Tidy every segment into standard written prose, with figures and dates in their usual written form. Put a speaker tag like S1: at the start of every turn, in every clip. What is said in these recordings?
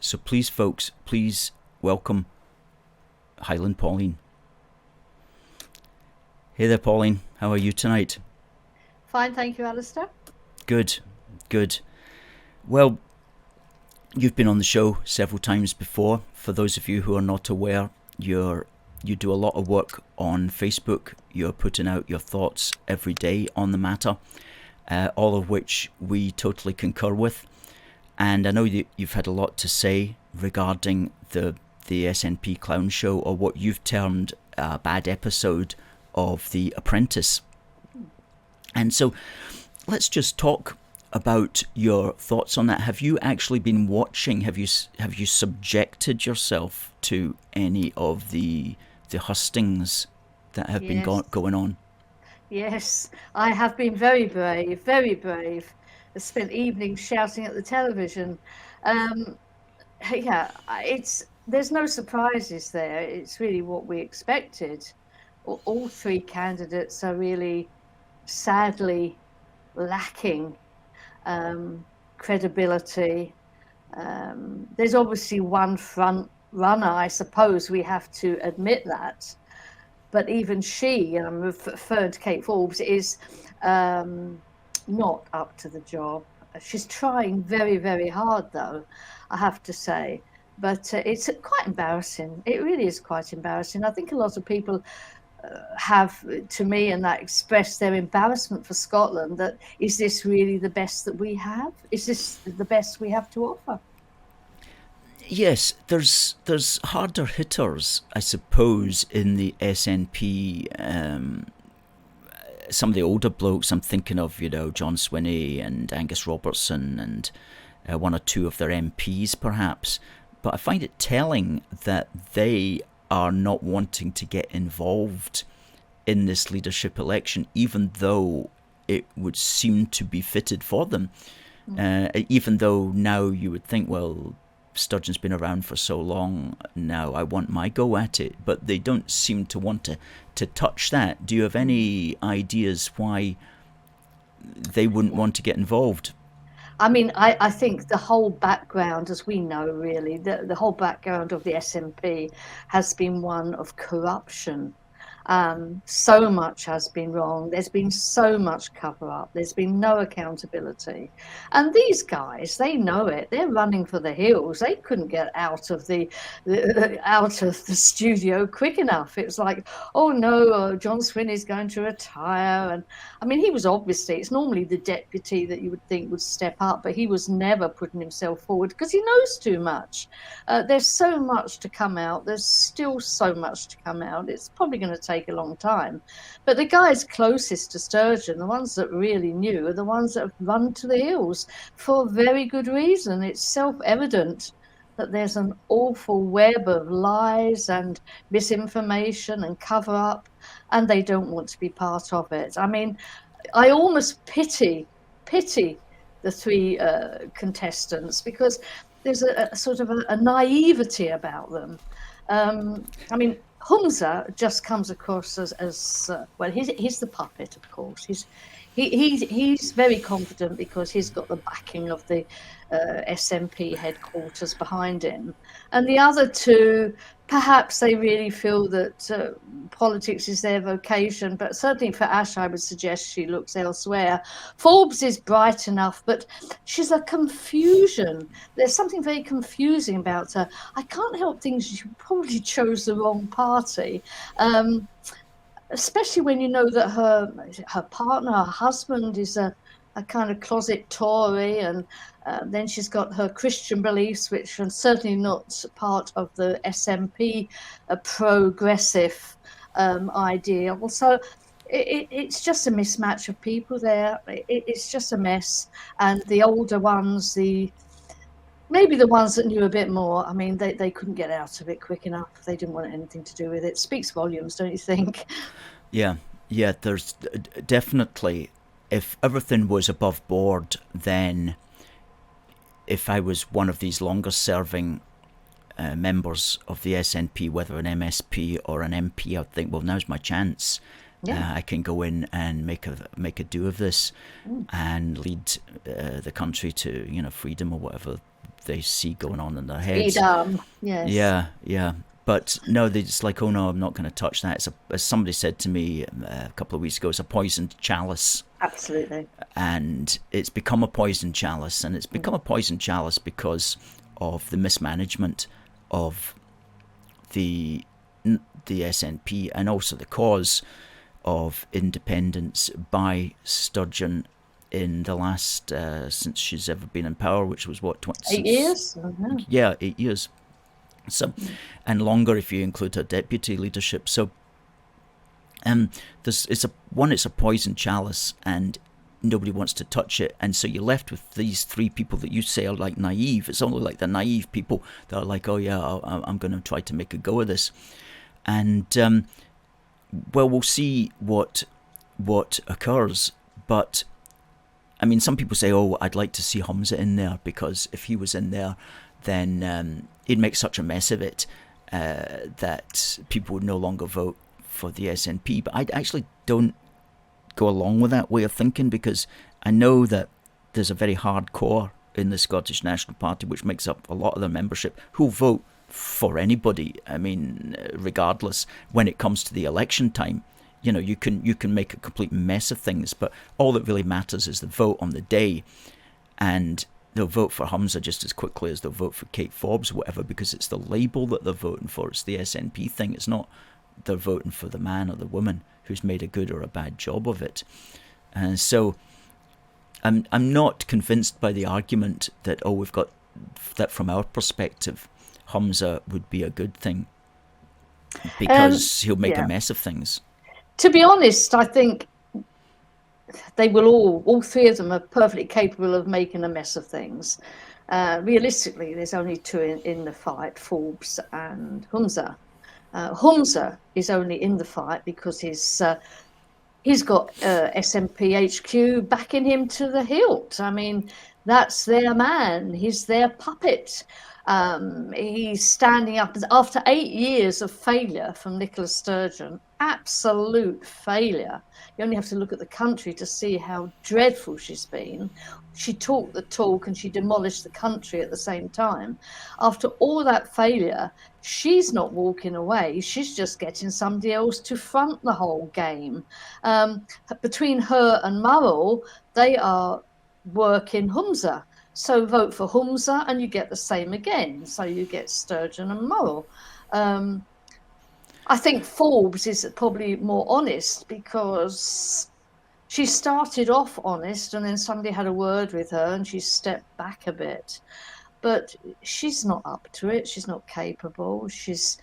S1: So please, folks, please welcome Highland Pauline. Hey there, Pauline. How are you tonight?
S2: Fine, thank you, Alistair.
S1: Good, good. Well, you've been on the show several times before. For those of you who are not aware, you do a lot of work on Facebook. You're putting out your thoughts every day on the matter, all of which we totally concur with. And I know that you've had a lot to say regarding the SNP clown show, or what you've termed a bad episode of The Apprentice. And so let's just talk about your thoughts on that. Have you actually been watching? Have you subjected yourself to any of the hustings that have been going on?
S2: Yes, I have been very brave, very brave. I spent evenings shouting at the television. There's no surprises there. It's really what we expected. All three candidates are really sadly lacking credibility. There's obviously one front runner, I suppose we have to admit that. But even she, and I'm referring to Kate Forbes, is not up to the job. She's trying very, very hard, though, I have to say. But it's quite embarrassing. It really is quite embarrassing. I think a lot of people have, to me, and that expressed their embarrassment for Scotland, that is this really the best that we have? Is this the best we have to offer?
S1: Yes, there's harder hitters, I suppose, in the SNP. Some of the older blokes I'm thinking of, John Swinney and Angus Robertson, and one or two of their MPs perhaps. But I find it telling that they are not wanting to get involved in this leadership election, even though it would seem to be fitted for them. Even though now you would think, well, Sturgeon's been around for so long now, I want my go at it. But they don't seem to want to touch that. Do you have any ideas why they wouldn't want to get involved?
S2: I mean, I think the whole background, as we know, really, the whole background of the SNP has been one of corruption. So much has been wrong. There's been so much cover up. There's been no accountability. And these guys, they know it. They're running for the hills. They couldn't get out of the studio quick enough. It was like, oh no, John Swinney's going to retire. And I mean, he was obviously, it's normally the deputy that you would think would step up, but he was never putting himself forward because he knows too much. There's so much to come out. There's still so much to come out. It's probably going to take a long time. But the guys closest to Sturgeon, the ones that really knew, are the ones that have run to the hills for very good reason. It's self-evident that there's an awful web of lies and misinformation and cover-up, and they don't want to be part of it. I mean, I almost pity the three contestants, because there's a sort of a naivety about them. I mean, Humza just comes across as well. He's the puppet, of course. He's very confident because he's got the backing of the SNP headquarters behind him, and the other two, perhaps they really feel that politics is their vocation. But certainly for Ash, I would suggest she looks elsewhere. Forbes is bright enough, but she's a confusion. There's something very confusing about her. I can't help thinking she probably chose the wrong party. Especially when you know that her partner, her husband, is a kind of closet Tory, and then she's got her Christian beliefs, which are certainly not part of the SNP progressive ideal. So it's just a mismatch of people there. It's just a mess. And the older ones, maybe the ones that knew a bit more, I mean, they couldn't get out of it quick enough. They didn't want anything to do with it. Speaks volumes, don't you think?
S1: Yeah, there's definitely, if everything was above board, then if I was one of these longer serving members of the SNP, whether an MSP or an MP, I'd think, well, now's my chance. Yeah. I can go in and make a do of this and lead the country to freedom, or whatever they see going on in their heads.
S2: Yes.
S1: Yeah. But no, they're just like, oh no, I'm not going to touch that. As somebody said to me a couple of weeks ago, it's a poisoned chalice.
S2: Absolutely.
S1: And it's become a poisoned chalice, and it's become a poisoned chalice because of the mismanagement of the SNP, and also the cause of independence by Sturgeon in the last since she's ever been in power, which was what,
S2: 8 years? Mm-hmm.
S1: Yeah, 8 years. So, and longer if you include her deputy leadership. So, it's a poison chalice, and nobody wants to touch it. And so you're left with these three people that you say are like naive. It's only like the naive people that are like, oh yeah, I'm going to try to make a go of this. And well, we'll see what occurs. But I mean, some people say, oh, I'd like to see Humza in there, because if he was in there, then he'd make such a mess of it that people would no longer vote for the SNP. But I actually don't go along with that way of thinking, because I know that there's a very hard core in the Scottish National Party, which makes up a lot of their membership, who'll vote for anybody. I mean, regardless, when it comes to the election time. You know, you can make a complete mess of things, but all that really matters is the vote on the day. And they'll vote for Humza just as quickly as they'll vote for Kate Forbes or whatever, because it's the label that they're voting for. It's the SNP thing. It's not they're voting for the man or the woman who's made a good or a bad job of it. And so I'm not convinced by the argument that, oh, we've got that from our perspective, Humza would be a good thing because he'll make a mess of things.
S2: To be honest, I think they will all three of them are perfectly capable of making a mess of things. Realistically, there's only two in the fight, Forbes and Humza. Humza is only in the fight because he's got SNP HQ backing him to the hilt. I mean, that's their man. He's their puppet. He's standing up after 8 years of failure from Nicola Sturgeon. Absolute failure. You only have to look at the country to see how dreadful she's been. She talked the talk and she demolished the country at the same time. After all that failure, she's not walking away. She's just getting somebody else to front the whole game. Between her and Murrell, they are working Humza. So vote for Humza and you get the same again. So you get Sturgeon and Murrell. I think Forbes is probably more honest because she started off honest and then somebody had a word with her and she stepped back a bit. But she's not up to it. She's not capable. She's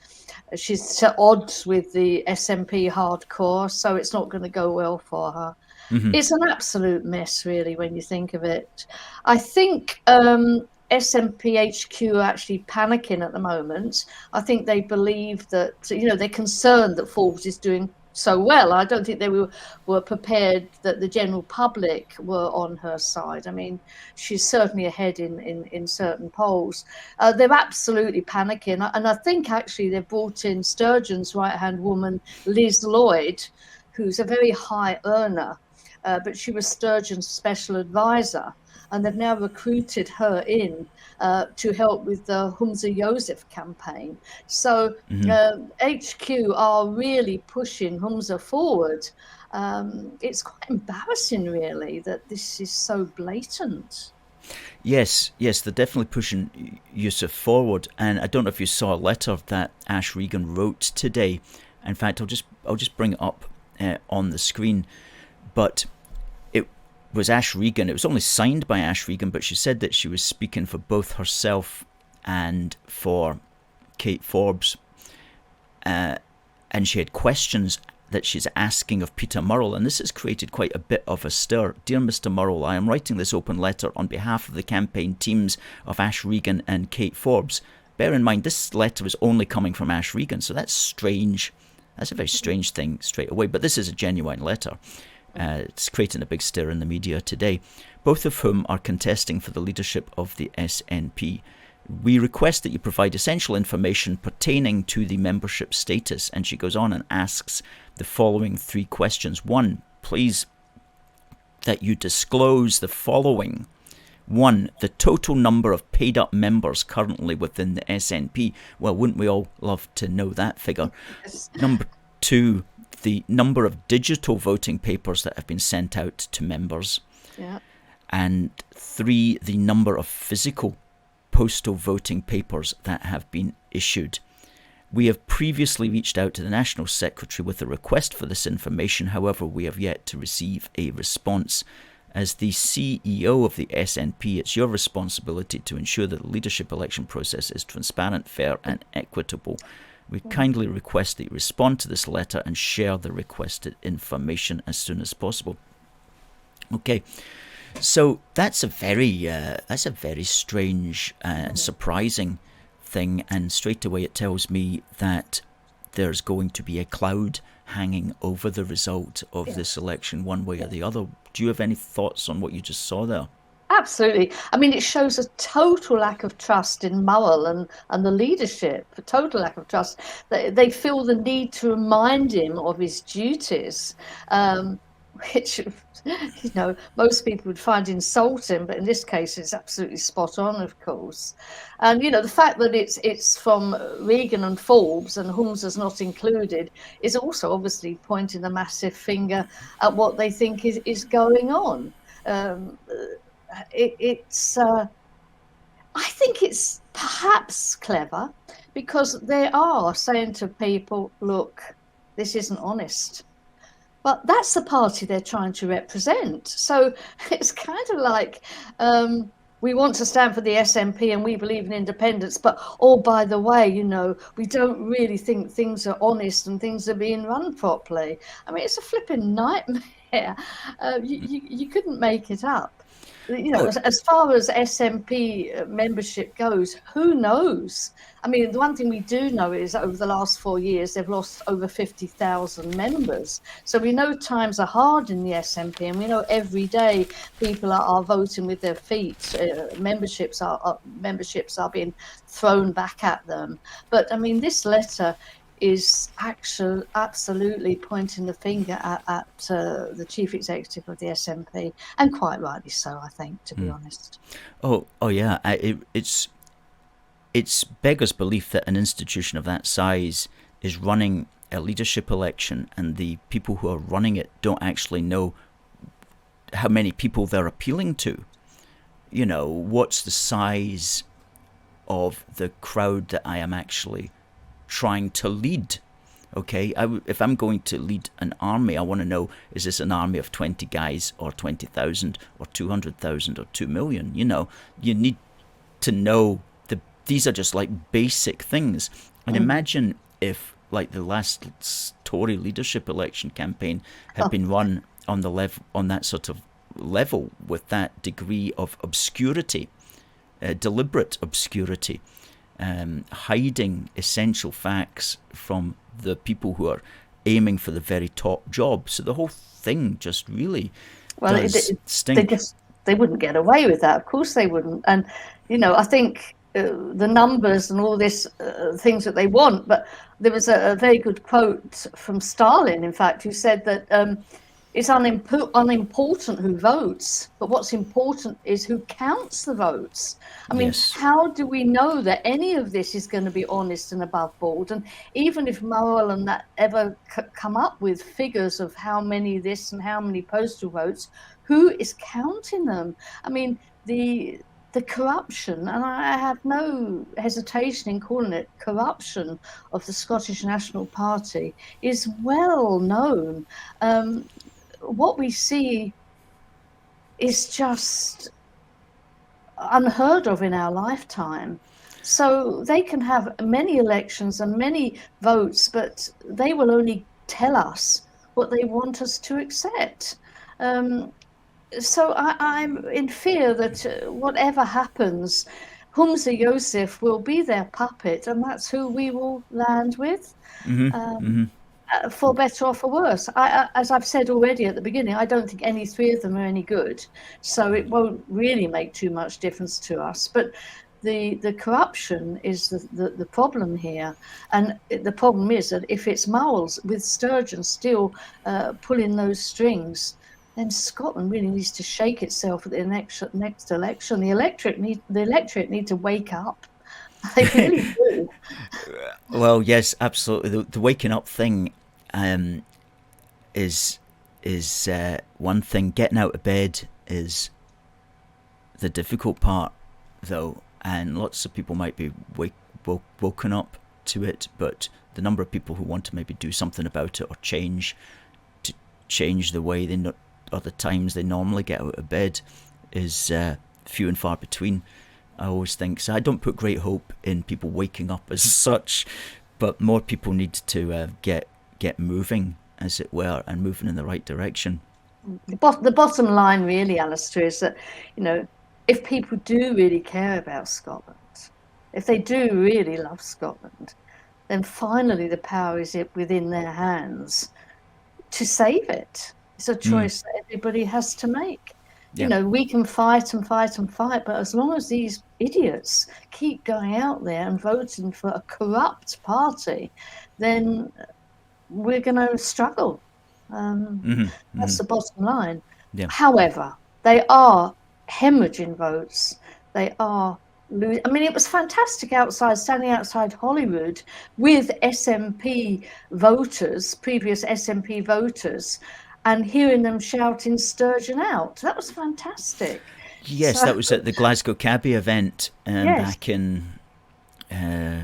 S2: at odds with the SNP hardcore, so it's not going to go well for her. Mm-hmm. It's an absolute mess, really, when you think of it. I think SNP HQ are actually panicking at the moment. I think they believe that, they're concerned that Forbes is doing so well. I don't think they were prepared that the general public were on her side. I mean, she's certainly ahead in certain polls. They're absolutely panicking. And I think actually they've brought in Sturgeon's right-hand woman, Liz Lloyd, who's a very high earner, but she was Sturgeon's special advisor. And they've now recruited her in to help with the Humza Joseph campaign. So HQ are really pushing Humza forward. It's quite embarrassing, really, that this is so blatant.
S1: Yes, they're definitely pushing Yusuf forward. And I don't know if you saw a letter that Ash Regan wrote today. In fact, I'll just bring it up on the screen. But was Ash Regan. It was only signed by Ash Regan, but she said that she was speaking for both herself and for Kate Forbes. And she had questions that she's asking of Peter Murrell, and this has created quite a bit of a stir. Dear Mr. Murrell, I am writing this open letter on behalf of the campaign teams of Ash Regan and Kate Forbes. Bear in mind, this letter is only coming from Ash Regan, so that's strange. That's a very strange thing straight away, but this is a genuine letter. It's creating a big stir in the media today, both of whom are contesting for the leadership of the SNP. We request that you provide essential information pertaining to the membership status. And she goes on and asks the following 3 questions. 1, please that you disclose the following. One, the total number of paid-up members currently within the SNP. Well, wouldn't we all love to know that figure?
S2: Yes.
S1: Number two, the number of digital voting papers that have been sent out to members.
S2: Yeah.
S1: And three, the number of physical postal voting papers that have been issued. We have previously reached out to the National Secretary with a request for this information. However, we have yet to receive a response. As the CEO of the SNP, it's your responsibility to ensure that the leadership election process is transparent, fair and equitable. We kindly request that you respond to this letter and share the requested information as soon as possible. Okay, so that's a very strange and surprising thing, and straight away it tells me that there's going to be a cloud hanging over the result of this election one way or the other. Do you have any thoughts on what you just saw there?
S2: Absolutely. I mean, it shows a total lack of trust in Mull and the leadership, a total lack of trust. They feel the need to remind him of his duties, which, you know, most people would find insulting, but in this case, it's absolutely spot on, of course. And, you know, the fact that it's from Regan and Forbes and Humza's not included is also obviously pointing a massive finger at what they think is going on. I think it's perhaps clever because they are saying to people, look, this isn't honest. But that's the party they're trying to represent. So it's kind of like we want to stand for the SNP and we believe in independence. But, oh, by the way, you know, we don't really think things are honest and things are being run properly. I mean, it's a flipping nightmare. You couldn't make it up. You know, as far as SNP membership goes, who knows? I mean, the one thing we do know is over the last 4 years, they've lost over 50,000 members. So we know times are hard in the SNP, and we know every day people are voting with their feet. Memberships are being thrown back at them. But I mean, this letter is actually absolutely pointing the finger at the chief executive of the SNP, and quite rightly so, I think, to be honest.
S1: Oh yeah, it's beggars belief that an institution of that size is running a leadership election, and the people who are running it don't actually know how many people they're appealing to. You know, what's the size of the crowd that I am actually trying to lead? Okay, if I'm going to lead an army, I want to know, is this an army of 20 guys or 20,000 or 200,000 or 2 million? You know, you need to know these are just like basic things. And imagine if, like, the last Tory leadership election campaign had been run on that sort of level, with that degree of obscurity, deliberate obscurity, hiding essential facts from the people who are aiming for the very top job. So the whole thing just really does stink.
S2: They wouldn't get away with that. Of course they wouldn't. And, you know, I think the numbers and all this things that they want, but there was a very good quote from Stalin, in fact, who said that it's unimportant who votes, but what's important is who counts the votes. I mean, how do we know that any of this is going to be honest and above board? And even if Mull and that ever come up with figures of how many this and how many postal votes, who is counting them? I mean, the corruption, and I have no hesitation in calling it corruption, of the Scottish National Party is well known. What we see is just unheard of in our lifetime. So they can have many elections and many votes, but they will only tell us what they want us to accept. So I'm in fear that whatever happens, Humza Yousaf will be their puppet, and that's who we will land with. For better or for worse. As I've said already at the beginning, I don't think any three of them are any good, so it won't really make too much difference to us. But the corruption is the problem here, and the problem is that if it's Mull's with Sturgeon still pulling those strings, then Scotland really needs to shake itself at the next election. The electorate need to wake up. They really do.
S1: Well, yes, absolutely. The waking up thing um, is one thing. Getting out of bed is the difficult part, though, and lots of people might be woken up to it, but the number of people who want to maybe do something about it or change the way or the times they normally get out of bed is few and far between. I always think so. I don't put great hope in people waking up as such, but more people need to get moving, as it were, and moving in the right direction.
S2: The bottom line, really, Alistair, is that, if people do really care about Scotland, if they do really love Scotland, then finally the power is within their hands to save it. It's a choice that everybody has to make.
S1: Yeah.
S2: We can fight and fight and fight, but as long as these idiots keep going out there and voting for a corrupt party, then we're going to struggle. That's the bottom line.
S1: Yeah.
S2: However, they are hemorrhaging votes. They are losing. I mean, it was fantastic standing outside Holyrood with SNP voters, previous SNP voters, and hearing them shouting Sturgeon out. That was fantastic.
S1: Yes, that was at the Glasgow Cabbie event
S2: Yes.
S1: back in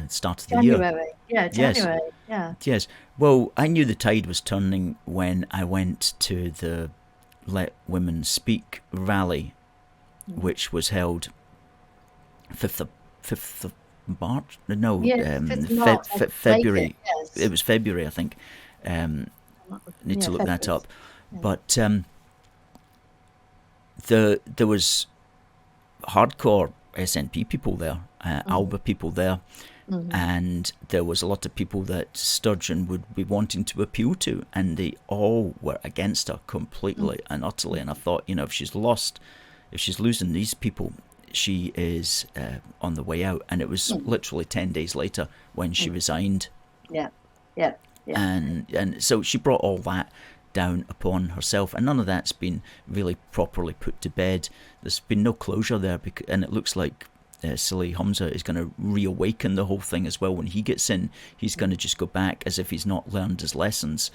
S1: start of the
S2: January.
S1: year.
S2: Yeah, January.
S1: Yes.
S2: Yeah.
S1: Yes. Well, I knew the tide was turning when I went to the Let Women Speak rally, which was held 5th of March? No,
S2: Yeah, 5th of March,
S1: February.
S2: Yes.
S1: It was February, I think. Need to look that up. Yeah. But there was hardcore SNP people there, Alba people there, and there was a lot of people that Sturgeon would be wanting to appeal to, and they all were against her completely and utterly. And I thought, if she's losing these people, she is on the way out. And it was literally 10 days later when she resigned.
S2: Yeah.
S1: And so she brought all that down upon herself, and none of that's been really properly put to bed. There's been no closure there, and it looks like silly Humza is going to reawaken the whole thing as well. When he gets in, he's going to just go back as if he's not learned his lessons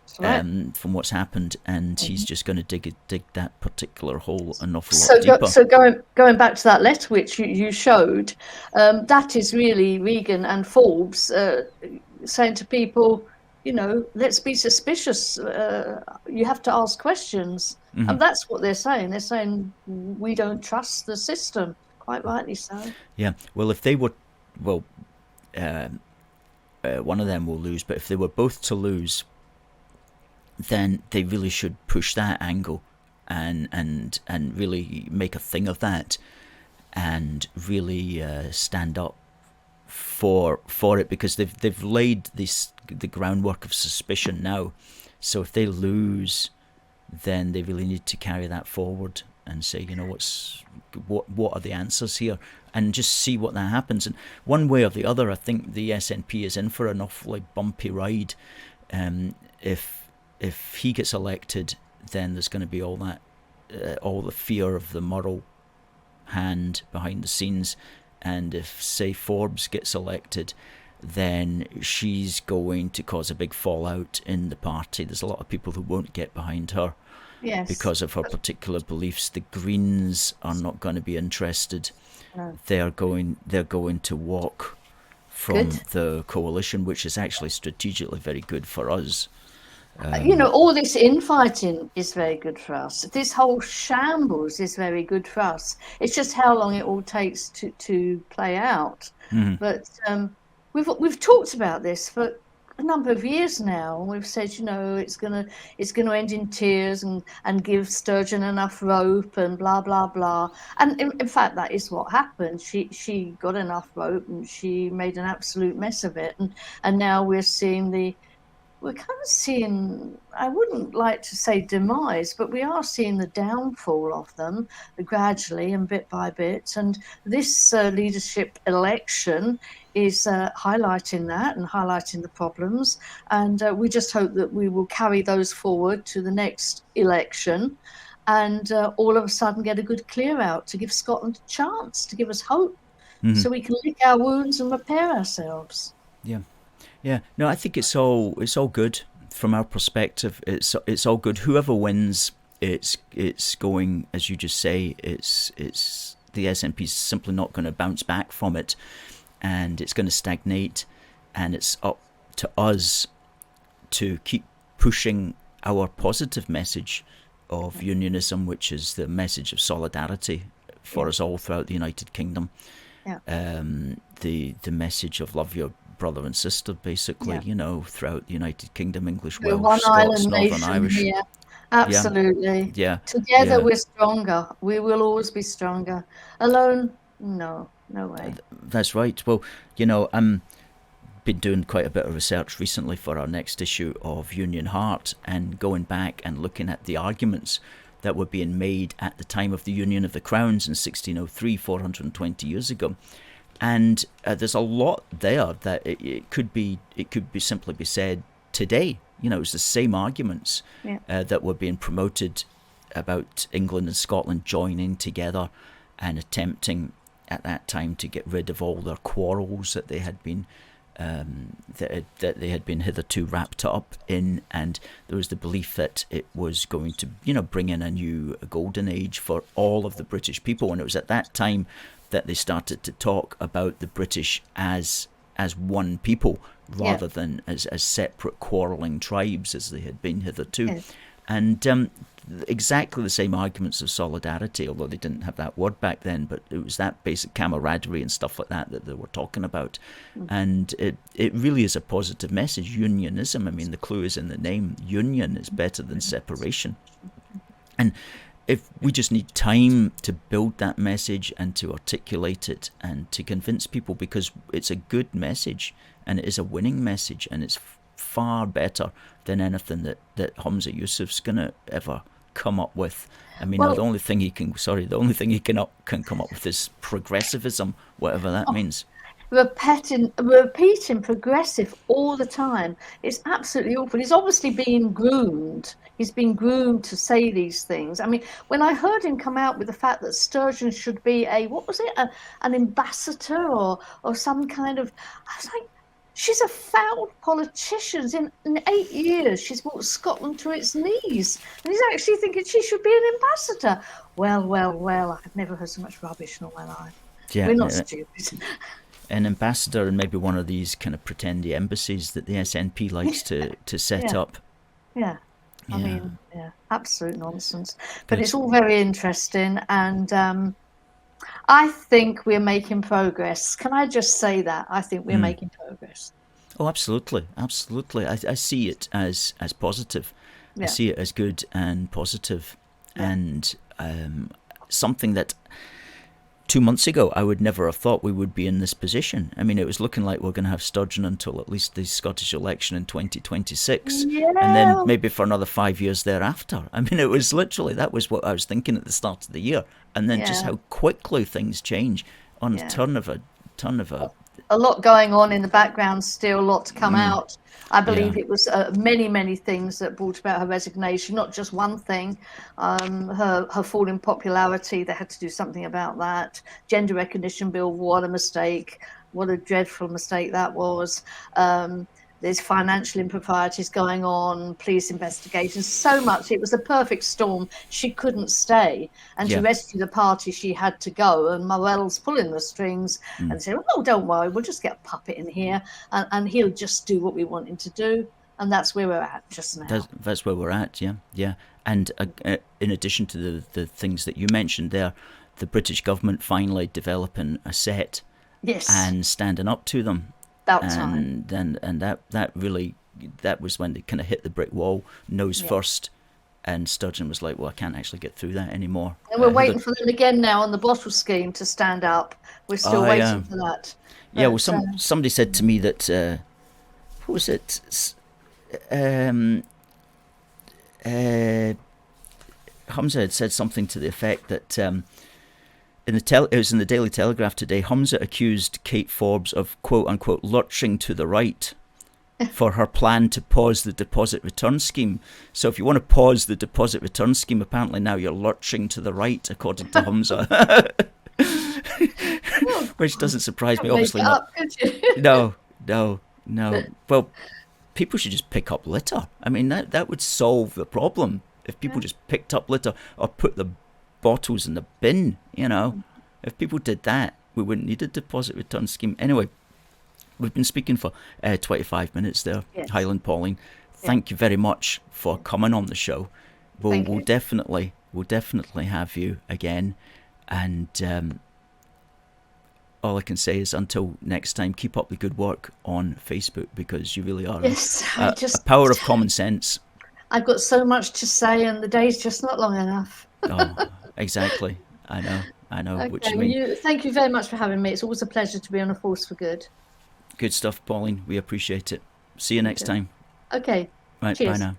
S1: from what's happened, and he's just going to dig that particular hole an awful lot deeper.
S2: So going back to that letter which you showed, that is really Regan and Forbes saying to people, let's be suspicious. You have to ask questions. And that's what they're saying. They're saying we don't trust the system. Quite rightly so.
S1: Yeah. Well, if they were, one of them will lose, but if they were both to lose, then they really should push that angle and really make a thing of that, and really stand up for it, because they've laid the groundwork of suspicion now. So if they lose, then they really need to carry that forward and say, what are the answers here, and just see what that happens. And one way or the other, I think the SNP is in for an awfully bumpy ride. If he gets elected, then there's going to be all the fear of the moral hand behind the scenes. And if, say, Forbes gets elected, then she's going to cause a big fallout in the party. There's a lot of people who won't get behind her because of her particular beliefs. The Greens are not going to be interested. No. They're going to walk from the coalition, which is actually strategically very good for us.
S2: All this infighting is very good for us. This whole shambles is very good for us. It's just how long it all takes to play out. But we've talked about this for a number of years now, and we've said, it's gonna end in tears and give Sturgeon enough rope and blah blah blah. And in fact, that is what happened. She got enough rope and she made an absolute mess of it. And now we're seeing the we're kind of seeing, I wouldn't like to say demise, but we are seeing the downfall of them gradually and bit by bit. And this leadership election is highlighting that and highlighting the problems. And we just hope that we will carry those forward to the next election and all of a sudden get a good clear out to give Scotland a chance, to give us hope, so we can lick our wounds and repair ourselves.
S1: Yeah. Yeah, no, I think it's all good from our perspective. It's all good. Whoever wins, it's going, as you just say. It's the SNP's simply not going to bounce back from it, and it's going to stagnate. And it's up to us to keep pushing our positive message of unionism, which is the message of solidarity for us all throughout the United Kingdom.
S2: Yeah.
S1: The message of love your brother and sister, basically, throughout the United Kingdom, English, Welsh, Scots, Northern Irish.
S2: Here. Absolutely.
S1: Yeah.
S2: Together we're stronger. We will always be stronger. Alone, no way.
S1: That's right. Well, been doing quite a bit of research recently for our next issue of Union Heart, and going back and looking at the arguments that were being made at the time of the Union of the Crowns in 1603, 420 years ago. And there's a lot there that it could be simply be said today. It's the same arguments that were being promoted about England and Scotland joining together and attempting at that time to get rid of all their quarrels that they had been that they had been hitherto wrapped up in. And there was the belief that it was going to bring in a new golden age for all of the British people. And it was at that time that they started to talk about the British as one people, rather than as separate quarrelling tribes as they had been hitherto. Yes. And exactly the same arguments of solidarity, although they didn't have that word back then, but it was that basic camaraderie and stuff like that they were talking about. And it really is a positive message. Unionism, I mean, the clue is in the name. Union is better than separation. And if we just need time to build that message and to articulate it and to convince people, because it's a good message and it is a winning message, and it's far better than anything that Hamza Yusuf's gonna ever come up with. I mean, the only thing he can come up with is progressivism, whatever that means.
S2: Repeating progressive all the time. It's absolutely awful. He's obviously being groomed. He's been groomed to say these things. I mean, when I heard him come out with the fact that Sturgeon should be an ambassador or some kind of, I was like, she's a foul politician. In 8 years, she's brought Scotland to its knees. And he's actually thinking she should be an ambassador. Well, I've never heard so much rubbish in all my life. Yeah, we're not stupid.
S1: An ambassador in maybe one of these kind of pretendy embassies that the SNP likes to set up.
S2: Yeah. I mean, absolute nonsense. But it's all very interesting, and I think we're making progress. Can I just say that? I think we're making progress.
S1: Oh, absolutely. I see it as positive. I see it as good and positive, and something that 2 months ago I would never have thought we would be in this position. I mean, it was looking like we're going to have Sturgeon until at least the Scottish election in 2026, and then maybe for another 5 years thereafter. I mean, it was literally, that was what I was thinking at the start of the year, and then just how quickly things change on a turn of
S2: a lot going on in the background still, a lot to come out. I believe it was many things that brought about her resignation, not just one thing. Her fall in popularity, they had to do something about that. Gender recognition bill, what a mistake. What a dreadful mistake that was. There's financial improprieties going on, police investigations, so much. It was a perfect storm. She couldn't stay. And to rescue the party, she had to go. And Morell's pulling the strings and said, oh, don't worry, we'll just get a puppet in here and he'll just do what we want him to do. And that's where we're at just now.
S1: That's where we're at, yeah. And in addition to the things that you mentioned there, the British government finally developing a set and standing up to them. And that was when they kind of hit the brick wall, nose first, and Sturgeon was like, well, I can't actually get through that anymore. And
S2: we're waiting for them again now on the bottle scheme to stand up. We're still waiting for that.
S1: But, well, somebody said to me that, what was it? Hamza had said something to the effect that it was in the Daily Telegraph today. Hamza accused Kate Forbes of quote unquote lurching to the right for her plan to pause the deposit return scheme. So if you want to pause the deposit return scheme, apparently now you're lurching to the right, according to Hamza. Which doesn't surprise me, obviously not. No. Well, people should just pick up litter. I mean, that would solve the problem. If people just picked up litter or put the bottles in the bin, if people did that, we wouldn't need a deposit return scheme. Anyway, we've been speaking for 25 minutes there. Yes. Highland Pauline, thank you very much for coming on the show. We'll definitely have you again. And all I can say is until next time, keep up the good work on Facebook, because you really are a power of common sense.
S2: I've got so much to say and the day's just not long enough.
S1: Oh, exactly. I know
S2: okay,
S1: what you mean.
S2: Thank you very much for having me. It's always a pleasure to be on A Force for Good.
S1: Good stuff, Pauline. We appreciate it. See you next time.
S2: Okay.
S1: Right,
S2: cheers.
S1: bye now.